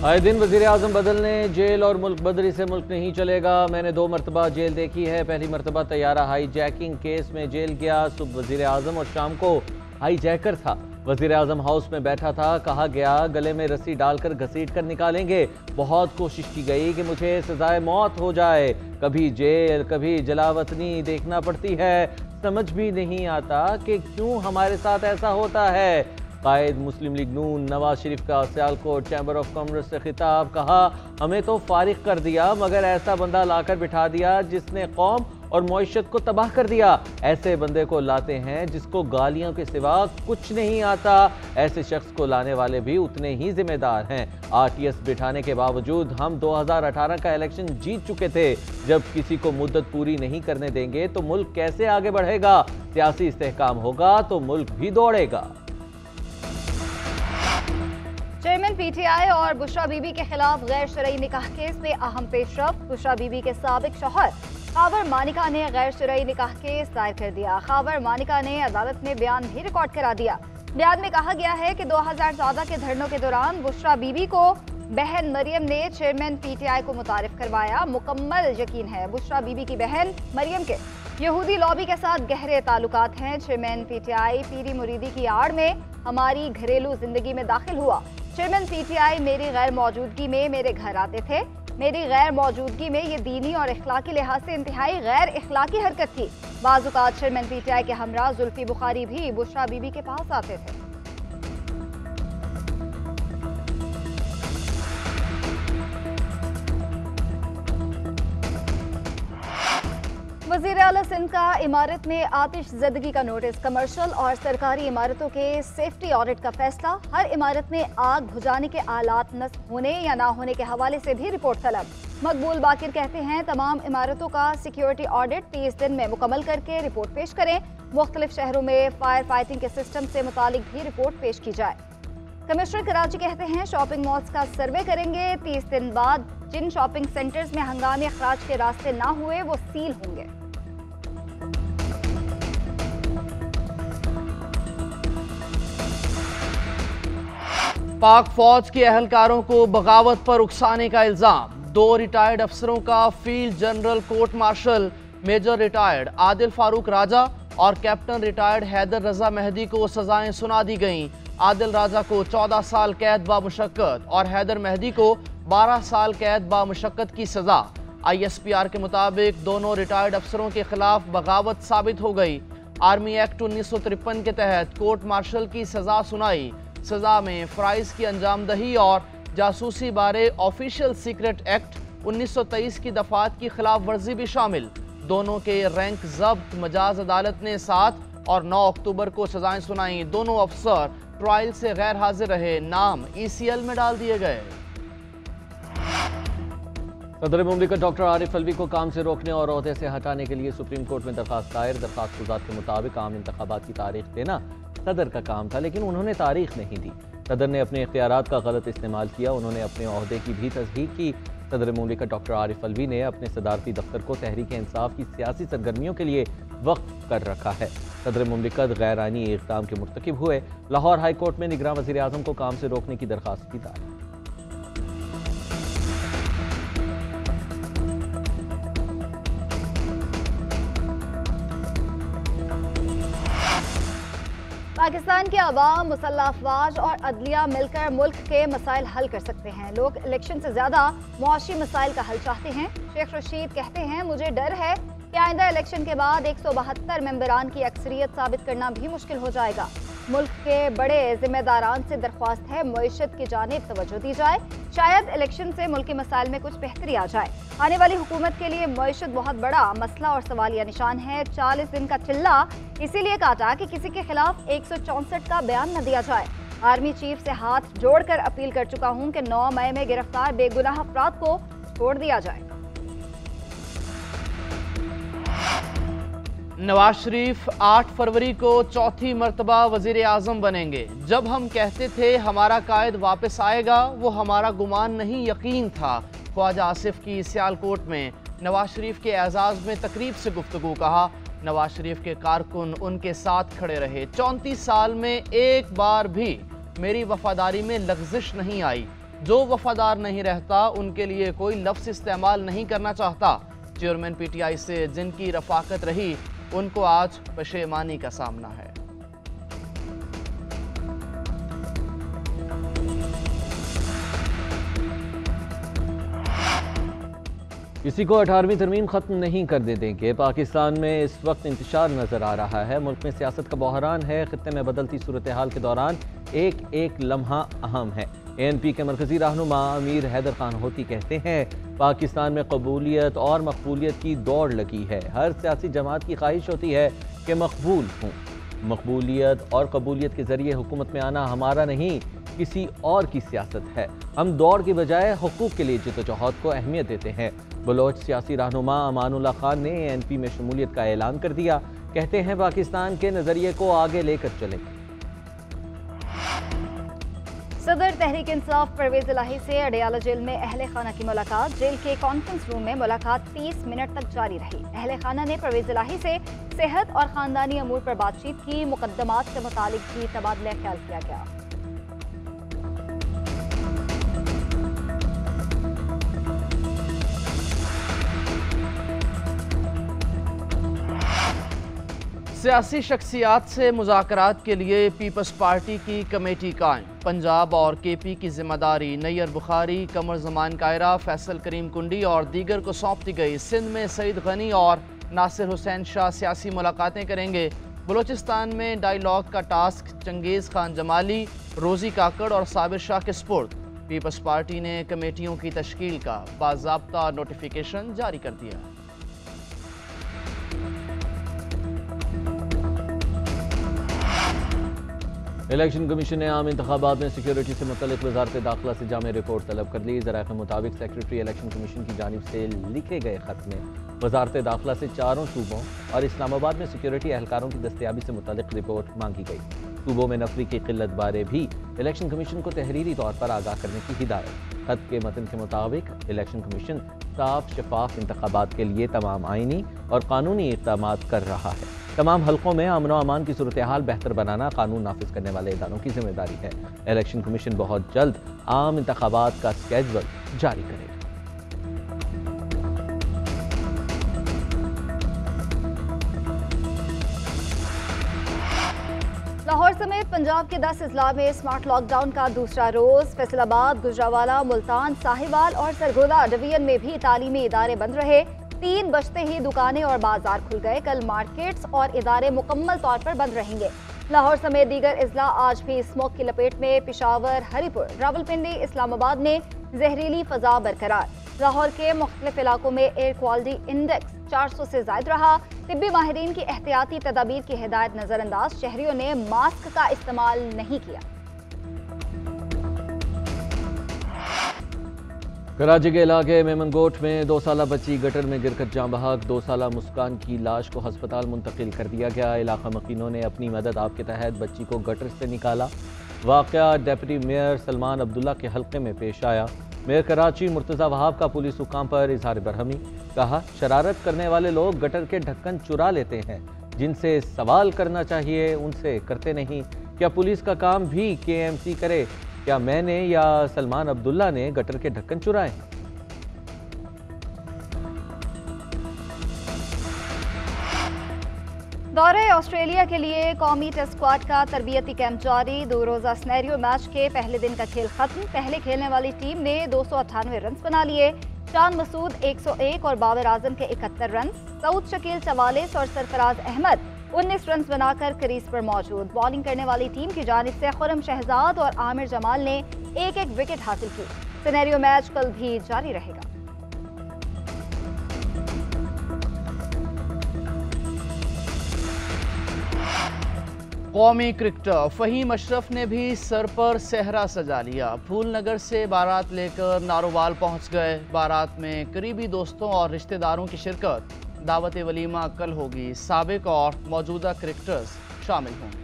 आए दिन वज़ीर आज़म बदलने, जेल और मुल्क बदरी से मुल्क नहीं चलेगा। मैंने 2 मरतबा जेल देखी है। पहली मरतबा तैयारा हाईजैकिंग केस में जेल गया। सुबह वज़ीर आज़म और शाम को हाईजैकर था। वज़ीर आज़म हाउस में बैठा था। कहा गया गले में रस्सी डालकर घसीट कर निकालेंगे। बहुत कोशिश की गई कि मुझे सजाए मौत हो जाए। कभी जेल, कभी जलावतनी देखना पड़ती है। समझ भी नहीं आता कि क्यों हमारे साथ ऐसा होता है। कायद मुस्लिम लीग नून नवाज शरीफ का सियालकोट चैम्बर ऑफ कॉमर्स से खिताब। कहा हमें तो फारिग कर दिया, मगर ऐसा बंदा लाकर बिठा दिया जिसने कौम और मईशत को तबाह कर दिया। ऐसे बंदे को लाते हैं जिसको गालियों के सिवा कुछ नहीं आता। ऐसे शख्स को लाने वाले भी उतने ही जिम्मेदार हैं। RTS बिठाने के बावजूद हम 2018 का इलेक्शन जीत चुके थे। जब किसी को मुद्दत पूरी नहीं करने देंगे तो मुल्क कैसे आगे बढ़ेगा। सियासी इस्तेहकाम होगा तो मुल्क भी दौड़ेगा। चेयरमैन PTI और बुशरा बीबी के खिलाफ गैर शरई निकाह केस में अहम पेशरफ। बुशरा बीबी के साबिक शौहर खावर मानिका ने गैर शरई निकाह केस दायर कर दिया। खावर मानिका ने अदालत में बयान भी रिकॉर्ड करा दिया। बयान में कहा गया है कि 2014 के धरनों के दौरान बुशरा बीबी को बहन मरियम ने चेयरमैन PTI को मुतारिफ करवाया। मुकम्मल यकीन है बुशरा बीबी की बहन मरियम के यहूदी लॉबी के साथ गहरे ताल्लुकात हैं। चेयरमैन PTI पीरी मुरीदी की आड़ में हमारी घरेलू जिंदगी में दाखिल हुआ। चेयरमैन PTI मेरी गैर मौजूदगी में मेरे घर आते थे। मेरी गैर मौजूदगी में ये दीनी और इखलाकी लिहाज से इंतहाई गैर इखलाकी हरकत थी। बाज़ औक़ात चेयरमैन PTI के हमरा जुल्फी बुखारी भी बुशरा बीबी के पास आते थे। वज़ीर आला सिंध का इमारत में आतिश ज़दगी का नोटिस। कमर्शियल और सरकारी इमारतों के सेफ्टी ऑडिट का फैसला। हर इमारत में आग बुझाने के आलात नस्ब होने या ना होने के हवाले से भी रिपोर्ट तलब। मकबूल बाकिर कहते हैं तमाम इमारतों का सिक्योरिटी ऑडिट 30 दिन में मुकम्मल करके रिपोर्ट पेश करें। मुख्तलिफ शहरों में फायर फाइटिंग के सिस्टम से मुतालिक भी रिपोर्ट पेश की जाए। कमिश्नर कराची कहते हैं शॉपिंग मॉल्स का सर्वे करेंगे। 30 दिन बाद जिन शॉपिंग सेंटर्स में हंगामी अखराज के रास्ते ना हुए वो सील होंगे। पाक फौज के अहलकारों को बगावत पर उकसाने का इल्जाम। 2 रिटायर्ड अफसरों का field general court martial major retired Adil Farooq Raja और कैप्टन रिटायर्ड हैदर रजा मेहदी को सजाएं सुना दी गईं। आदिल राजा को 14 साल कैद बामुशक्कत और हैदर मेहदी को 12 साल कैद बामुशक्कत की सजा। ISPR के मुताबिक दोनों रिटायर्ड अफसरों के खिलाफ बगावत साबित हो गई। आर्मी एक्ट 1953 के तहत कोर्ट मार्शल की सजा सुनाई। सजा में फ़राइज़ की अंजामदही और जासूसी बारे ऑफिशियल सीक्रेट एक्ट 1923 की दफात की खिलाफ वर्जी भी शामिल। दोनों के रैंक जब्त। मजाज अदालत ने 7 और 9 अक्टूबर को सजाएं सुनाई। दोनों अफसर ट्रायल से गैर हाजिर रहे। नाम ECL में डाल दिए गए। सदर मुमलिकत डॉक्टर आरिफ अलवी को काम से रोकने और ओहदे से हटाने के लिए सुप्रीम कोर्ट में दरखास्त दायर। दरखास्त गुज़ार के मुताबिक आम इंतखाबात की तारीख देना सदर का काम था, लेकिन उन्होंने तारीख नहीं दी। सदर ने अपने इख्तियारात का गलत इस्तेमाल किया। उन्होंने अपने ओहदे की भी तस्दीक की। सदर मुमलिकत डॉक्टर आरिफ अलवी ने अपने सदारती दफ्तर को तहरीक इंसाफ की सियासी सरगर्मियों के लिए वक्फ कर रखा है। सदर मुमलिकत गैर आईनी इक़दाम के मुर्तकिब हुए। लाहौर हाई कोर्ट में निगरान वज़ीर आज़म को काम से रोकने की दरखास्त की दायर। पाकिस्तान के अवाम, मुसल्लह अफवाज और अदलिया मिलकर मुल्क के मसाइल हल कर सकते हैं। लोग इलेक्शन से ज्यादा मुआशी मसाइल का हल चाहते हैं। शेख रशीद कहते हैं मुझे डर है कि आइंदा इलेक्शन के बाद 172 मेंबरान की अक्सरियत साबित करना भी मुश्किल हो जाएगा। मुल्क के बड़े जिम्मेदारान से दरख्वास्त है मईशत की जानिब तवज्जो दी जाए। शायद इलेक्शन से मुल्की मसाइल में कुछ बेहतरी आ जाए। आने वाली हुकूमत के लिए मईशत बहुत बड़ा मसला और सवालिया निशान है। 40 दिन का चिल्ला इसीलिए काटा कि किसी के खिलाफ 164 का बयान न दिया जाए। आर्मी चीफ से हाथ जोड़कर अपील कर चुका हूं कि 9 मई में गिरफ्तार बेगुनाह अफराद को छोड़ दिया जाए। नवाज शरीफ 8 फरवरी को चौथी मरतबा वज़ीर आज़म बनेंगे। जब हम कहते थे हमारा कायद वापस आएगा, वो हमारा गुमान नहीं यकीन था। ख्वाजा आसिफ की सियालकोट में नवाज शरीफ के एजाज़ में तकरीब से गुफ्तगू। कहा नवाज शरीफ के कारकुन उनके साथ खड़े रहे। 34 साल में एक बार भी मेरी वफादारी में लग़ज़िश नहीं आई। जो वफादार नहीं रहता उनके लिए कोई लफ्ज़ इस्तेमाल नहीं करना चाहता। चेयरमैन पीटीआई से जिनकी रफाकत रही उनको आज पशेमानी का सामना है। किसी को 18वीं तरमीम ख़त्म नहीं करने देंगे। पाकिस्तान में इस वक्त इंतशार नज़र आ रहा है। मुल्क में सियासत का बहरान है। खित्ते में बदलती सूरत हाल के दौरान एक एक लम्हा अहम है। ANP के मरकजी रहनुमा अमीर हैदर खान होती कहते हैं पाकिस्तान में कबूलियत और मकबूलियत की दौड़ लगी है। हर सियासी जमात की ख्वाहिश होती है कि मकबूल हूँ। मकबूलियत और कबूलियत के ज़रिए हुकूमत में आना हमारा नहीं किसी और की सियासत है। हम दौड़ के बजाय हुकूक के लिए जद्दोजहद को अहमियत देते हैं। बलोच सियासी रहनुमा अमानुल्लाह खान ने ANP में शमूलियत का ऐलान कर दिया। कहते हैं पाकिस्तान के नज़रिए को आगे लेकर चलें। सदर तहरीक इंसाफ परवेज इलाही से अडयाला जेल में अहले खाना की मुलाकात। जेल के कॉन्फ्रेंस रूम में मुलाकात 30 मिनट तक जारी रही। अहले खाना ने परवेज इलाही से सेहत और खानदानी अमूर पर बातचीत की। मुकद्दमात से मुतालिक भी तबादला ख्याल किया गया। सियासी शख्सियात से मुज़ाकरात के लिए पीपल्स पार्टी की कमेटी कायम। पंजाब और KP की जिम्मेदारी नैयर बुखारी, कमर जमान कायरा, फैसल करीम कुंडी और दीगर को सौंप दी गई। सिंध में सईद गनी और नासिर हुसैन शाह सियासी मुलाकातें करेंगे। बलूचिस्तान में डायलॉग का टास्क चंगेज़ खान जमाली, रोज़ी काकड़ और साबिर शाह के स्पुर्द। पीपल्स पार्टी ने कमेटियों की तश्कील का बाज़ाब्ता नोटिफिकेशन जारी कर दिया। इलेक्शन कमीशन ने आम इंतखाबात में सिक्योरिटी से मुतल्लिक वजारत दाखिला से जामे रिपोर्ट तलब कर ली। ज़राए के मुताबिक सेक्रेटरी इलेक्शन कमीशन की जानिब से लिखे गए खत में वजारत दाखिला से चारों सूबों और इस्लामाबाद में सिक्योरिटी एहलकारों की दस्तयाबी से मुतल्लिक रिपोर्ट मांगी गई। सूबों में नफरी की किल्लत बारे भी इलेक्शन कमीशन को तहरीरी तौर पर आगाह करने की हिदायत। खत के मतन के मुताबिक इलेक्शन कमीशन साफ शफाफ इंतखाबात के लिए तमाम आइनी और कानूनी इक़दाम कर रहा है। तमाम हलकों में अमन व अमान की सूरत हाल बेहतर बनाना कानून नाफिज करने वाले इदारों की जिम्मेदारी है। इलेक्शन कमीशन बहुत जल्द आम इंतखाबात का स्केड्यूल जारी करेगा। लाहौर समेत पंजाब के 10 अजला में स्मार्ट लॉकडाउन का दूसरा रोज। फैसलाबाद, गुजरावाला, मुल्तान, साहिवाल और सरगोदा डिवीजन में भी तालीमी इदारे बंद रहे। 3 बजते ही दुकानें और बाजार खुल गए। कल मार्केट्स और इदारे मुकम्मल तौर पर बंद रहेंगे। लाहौर समेत दीगर अजला आज भी स्मोक की लपेट में। पिशावर, हरिपुर, रावलपिंडी, इस्लामाबाद में जहरीली फजा बरकरार। लाहौर के मुख्तलिफ इलाकों में एयर क्वालिटी इंडेक्स 400 से ज्यादा रहा। तिब्बी माहिरीन की एहतियाती तदाबीर की हिदायत नजरअंदाज। शहरियों ने मास्क का इस्तेमाल नहीं किया। कराची के इलाके मेमनगोट में 2 साला बच्ची गटर में गिरकर जाँ बहक। 2 साला मुस्कान की लाश को अस्पताल मुंतकिल कर दिया गया। इलाका मकीनों ने अपनी मदद आप के तहत बच्ची को गटर से निकाला। वाक़या डिप्टी मेयर सलमान अब्दुल्ला के हल्के में पेश आया। मेयर कराची मुर्तज़ा वहाब का पुलिस हुकाम पर इजहार बरहमी। कहा, शरारत करने वाले लोग गटर के ढक्कन चुरा लेते हैं। जिनसे सवाल करना चाहिए उनसे करते नहीं। क्या पुलिस का काम भी KMC करे? क्या मैंने या सलमान अब्दुल्ला ने गटर के ढक्कन चुराए? दौरे ऑस्ट्रेलिया के लिए कौमी टेस्ट स्क्वाड का तरबियती कैंप जारी। 2 रोजा स्नैरियो मैच के पहले दिन का खेल खत्म। पहले खेलने वाली टीम ने 298 रन बना लिए। शान मसूद 101 और बाबर आजम के 71 रन। सऊद शकील 44 और सरफराज अहमद 19 रन बनाकर क्रीज पर मौजूद। बॉलिंग करने वाली टीम की जानिब से खुरम शहजाद और आमिर जमाल ने एक विकेट हासिल की। सिनेरियो मैच कल भी जारी रहेगा। कौमी क्रिकेटर फहीम अशरफ ने भी सर पर सेहरा सजा लिया। फूलनगर से बारात लेकर नारोवाल पहुंच गए। बारात में करीबी दोस्तों और रिश्तेदारों की शिरकत। दावत वलीमा कल होगी। साबिक और मौजूदा क्रिकेटर्स शामिल होंगे।